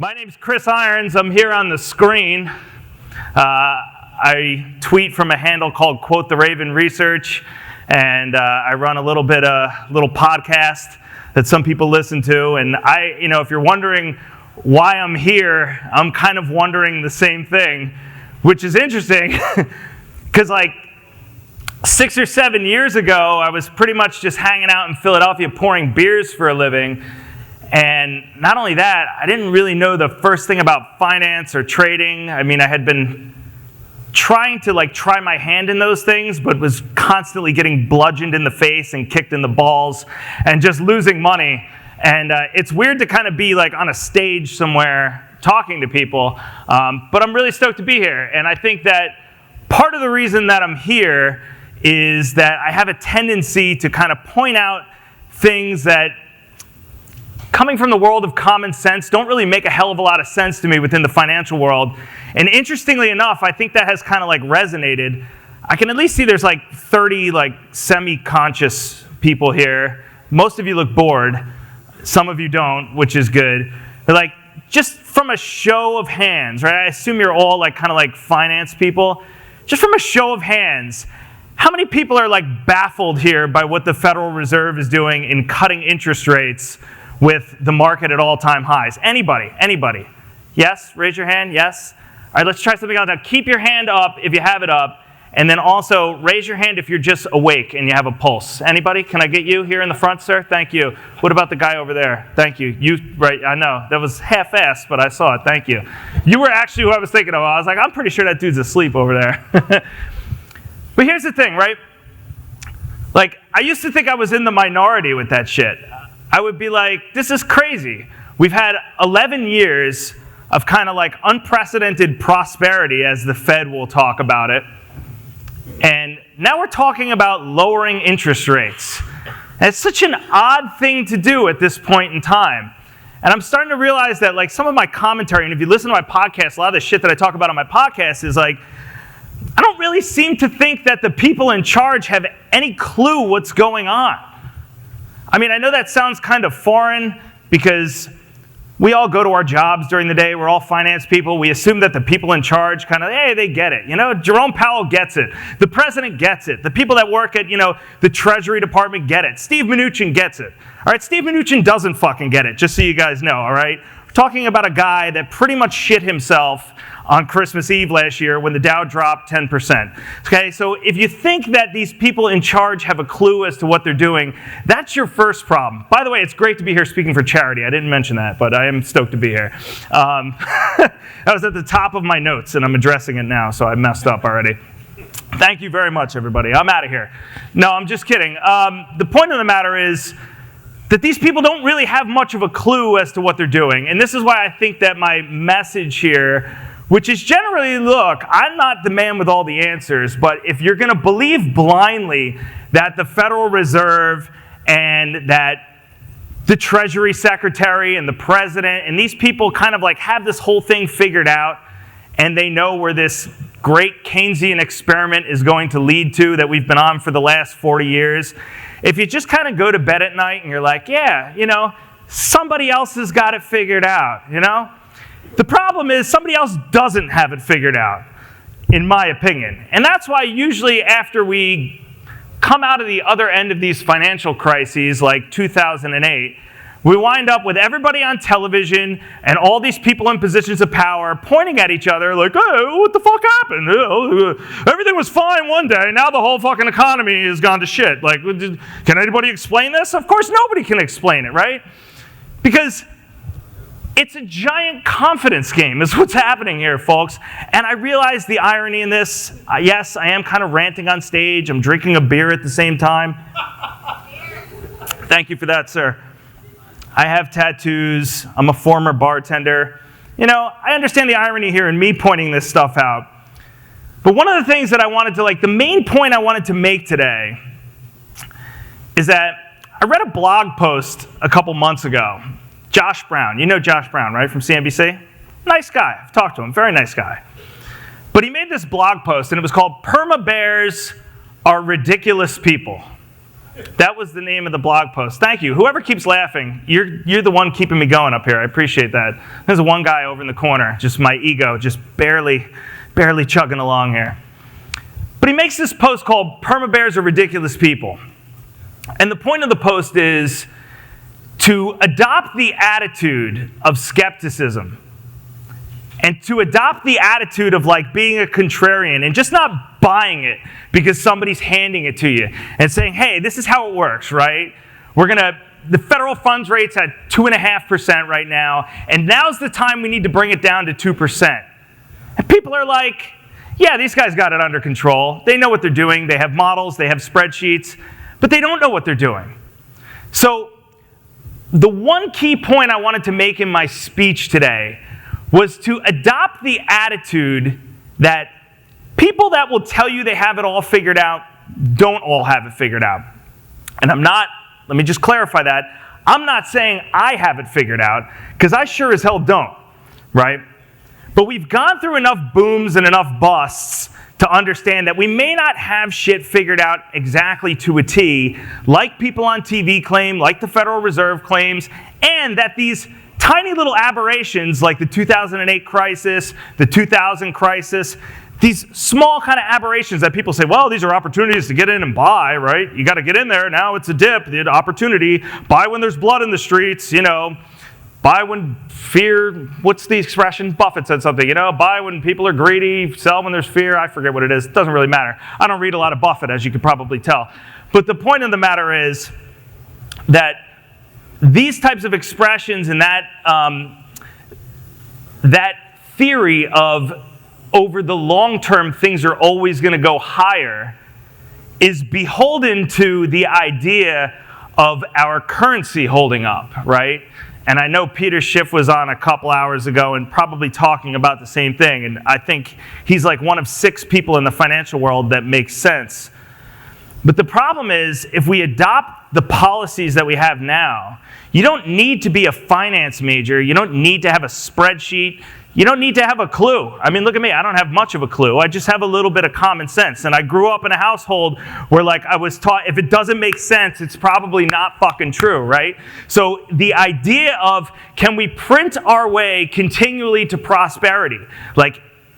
My name's Chris Irons. I'm here on the screen. I tweet from a handle called Quoth the Raven Research, and I run a little podcast that some people listen to. And if you're wondering why I'm here, I'm kind of wondering the same thing, which is interesting because 6 or 7 years ago, I was pretty much just hanging out in Philadelphia pouring beers for a living. And not only that, I didn't really know the first thing about finance or trading. I mean, I had been trying to try my hand in those things, but was constantly getting bludgeoned in the face and kicked in the balls and just losing money. And it's weird to kind of be on a stage somewhere talking to people, but I'm really stoked to be here. And I think that part of the reason that I'm here is that I have a tendency to kind of point out things that, coming from the world of common sense, don't really make a hell of a lot of sense to me within the financial world. And interestingly enough, I think that has kind of resonated. I can at least see there's 30 semi-conscious people here. Most of you look bored. Some of you don't, which is good. But just from a show of hands, right? I assume you're all kind of finance people. Just from a show of hands, how many people are baffled here by what the Federal Reserve is doing in cutting interest rates with the market at all-time highs? Anybody? Anybody? Yes? Raise your hand. Yes? All right, let's try something else. Now, keep your hand up if you have it up, and then also raise your hand if you're just awake and you have a pulse. Anybody? Can I get you here in the front, sir? Thank you. What about the guy over there? Thank you. Right, I know. That was half-assed, but I saw it. Thank you. You were actually who I was thinking of. I was I'm pretty sure that dude's asleep over there. But here's the thing, right? I used to think I was in the minority with that shit. I would be this is crazy. We've had 11 years of kind of unprecedented prosperity, as the Fed will talk about it. And now we're talking about lowering interest rates. And it's such an odd thing to do at this point in time. And I'm starting to realize that some of my commentary, and if you listen to my podcast, a lot of the shit that I talk about on my podcast is I don't really seem to think that the people in charge have any clue what's going on. I mean, I know that sounds kind of foreign because we all go to our jobs during the day. We're all finance people. We assume that the people in charge hey, they get it. Jerome Powell gets it. The president gets it. The people that work at, the Treasury Department get it. Steve Mnuchin gets it. All right, Steve Mnuchin doesn't fucking get it, just so you guys know, all right? We're talking about a guy that pretty much shit himself on Christmas Eve last year when the Dow dropped 10%. Okay, so if you think that these people in charge have a clue as to what they're doing, that's your first problem. By the way, it's great to be here speaking for charity. I didn't mention that, but I am stoked to be here. That was at the top of my notes, and I'm addressing it now, so I messed up already. Thank you very much, everybody. I'm out of here. No, I'm just kidding. The point of the matter is that these people don't really have much of a clue as to what they're doing. And this is why I think that my message here, which is generally, look, I'm not the man with all the answers, but if you're going to believe blindly that the Federal Reserve and that the Treasury Secretary and the President and these people kind of have this whole thing figured out, and they know where this great Keynesian experiment is going to lead to that we've been on for the last 40 years, if you just kind of go to bed at night and you're yeah, somebody else has got it figured out, The problem is somebody else doesn't have it figured out, in my opinion. And that's why usually after we come out of the other end of these financial crises like 2008, we wind up with everybody on television and all these people in positions of power pointing at each other oh, what the fuck happened? Everything was fine one day, now the whole fucking economy has gone to shit. Can anybody explain this? Of course nobody can explain it, right? Because it's a giant confidence game is what's happening here, folks. And I realize the irony in this. Yes, I am kind of ranting on stage. I'm drinking a beer at the same time. Thank you for that, sir. I have tattoos. I'm a former bartender. I understand the irony here in me pointing this stuff out. But one of the things that I wanted to, the main point I wanted to make today is that I read a blog post a couple months ago. Josh Brown. You know Josh Brown, right, from CNBC? Nice guy. I've talked to him. Very nice guy. But he made this blog post, and it was called Perma Bears Are Ridiculous People. That was the name of the blog post. Thank you. Whoever keeps laughing, you're the one keeping me going up here. I appreciate that. There's one guy over in the corner, just my ego, just barely chugging along here. But he makes this post called "Perma-Bears Are Ridiculous People." And the point of the post is to adopt the attitude of skepticism and to adopt the attitude of like being a contrarian and just not buying it because somebody's handing it to you and saying, hey, this is how it works, right? The federal funds rate's at 2.5% right now, and now's the time we need to bring it down to 2%. And people are like, yeah, these guys got it under control. They know what they're doing. They have models, they have spreadsheets, but they don't know what they're doing. So the one key point I wanted to make in my speech today was to adopt the attitude that people that will tell you they have it all figured out don't all have it figured out. And let me just clarify that, I'm not saying I have it figured out, because I sure as hell don't, right? But we've gone through enough booms and enough busts to understand that we may not have shit figured out exactly to a T, like people on TV claim, like the Federal Reserve claims, and that these tiny little aberrations like the 2008 crisis, the 2000 crisis, these small kind of aberrations that people say, well, these are opportunities to get in and buy, right? You got to get in there. Now it's a dip, the opportunity. Buy when there's blood in the streets, Buy when fear, what's the expression? Buffett said something, buy when people are greedy, sell when there's fear. I forget what it is. It doesn't really matter. I don't read a lot of Buffett, as you could probably tell. But the point of the matter is that these types of expressions and that theory of over the long term things are always going to go higher is beholden to the idea of our currency holding up, right? And I know Peter Schiff was on a couple hours ago and probably talking about the same thing. And I think he's like one of 6 people in the financial world that makes sense. But the problem is, if we adopt the policies that we have now, you don't need to be a finance major. You don't need to have a spreadsheet. You don't need to have a clue. I mean, look at me. I don't have much of a clue. I just have a little bit of common sense. And I grew up in a household where I was taught if it doesn't make sense, it's probably not fucking true, right? So the idea of can we print our way continually to prosperity?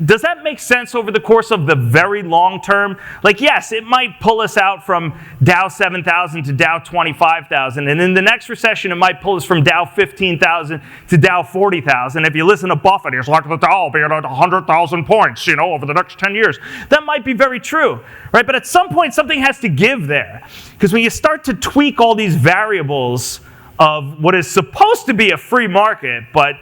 Does that make sense over the course of the very long term? Yes, it might pull us out from Dow 7,000 to Dow 25,000. And in the next recession, it might pull us from Dow 15,000 to Dow 40,000. If you listen to Buffett, he's like, the Dow will be at 100,000 points, over the next 10 years. That might be very true, right? But at some point, something has to give there. Because when you start to tweak all these variables of what is supposed to be a free market, but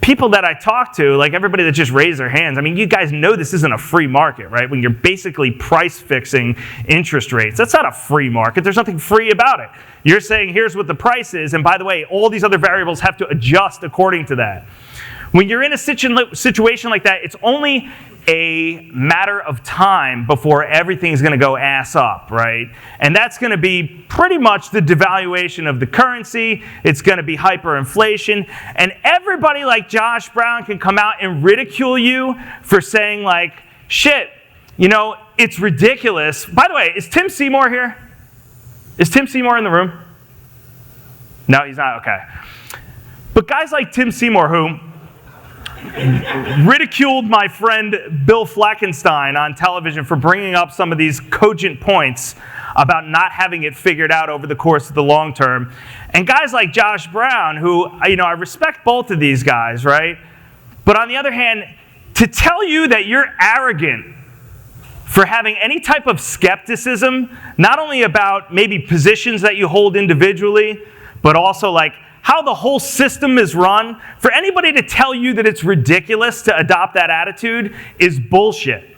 people that I talk to, like everybody that just raised their hands, I mean, you guys know this isn't a free market, right? When you're basically price fixing interest rates, that's not a free market. There's nothing free about it. You're saying, here's what the price is, and by the way, all these other variables have to adjust according to that. When you're in a situation like that, it's only a matter of time before everything's going to go ass up, right? And that's going to be pretty much the devaluation of the currency. It's going to be hyperinflation. And everybody like Josh Brown can come out and ridicule you for saying shit, it's ridiculous. By the way, is Tim Seymour here? Is Tim Seymour in the room? No, he's not? Okay. But guys like Tim Seymour who ridiculed my friend Bill Fleckenstein on television for bringing up some of these cogent points about not having it figured out over the course of the long term. And guys like Josh Brown, who, I respect both of these guys, right? But on the other hand, to tell you that you're arrogant for having any type of skepticism, not only about maybe positions that you hold individually, but also how the whole system is run, for anybody to tell you that it's ridiculous to adopt that attitude is bullshit.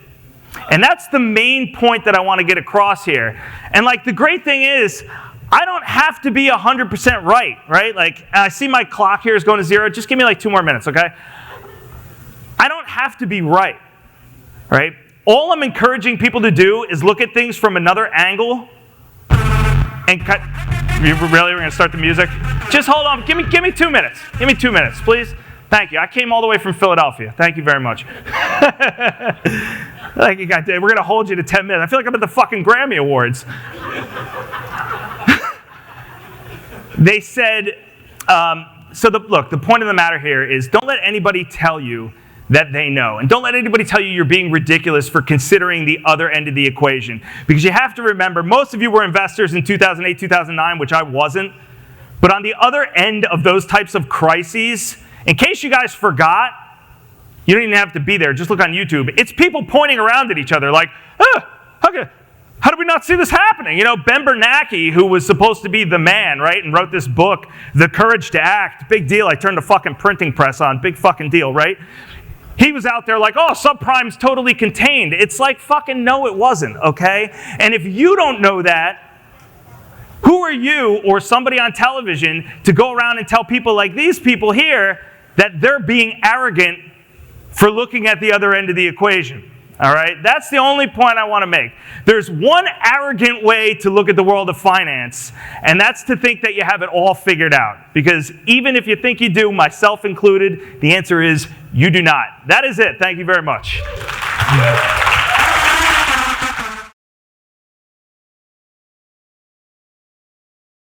And that's the main point that I want to get across here. And the great thing is, I don't have to be 100% right? I see my clock here is going to 0. Just give me 2 more minutes, okay? I don't have to be right? All I'm encouraging people to do is look at things from another angle and cut. Really? We're going to start the music? Just hold on. Give me 2 minutes. Give me 2 minutes, please. Thank you. I came all the way from Philadelphia. Thank you very much. We're going to hold you to 10 minutes. I feel like I'm at the fucking Grammy Awards. they said, look, the point of the matter here is don't let anybody tell you that they know. And don't let anybody tell you you're being ridiculous for considering the other end of the equation. Because you have to remember, most of you were investors in 2008, 2009, which I wasn't. But on the other end of those types of crises, in case you guys forgot, you don't even have to be there. Just look on YouTube. It's people pointing around at each other like, how did we not see this happening? You know, Ben Bernanke, who was supposed to be the man, right, and wrote this book, The Courage to Act. Big deal. I turned the fucking printing press on. Big fucking deal, right? He was out there like, oh, subprime's totally contained. It's like, fucking no, it wasn't, okay? And if you don't know that, who are you or somebody on television to go around and tell people like these people here that they're being arrogant for looking at the other end of the equation? All right? That's the only point I want to make. There's one arrogant way to look at the world of finance, and that's to think that you have it all figured out. Because even if you think you do, myself included, the answer is you do not. That is it. Thank you very much.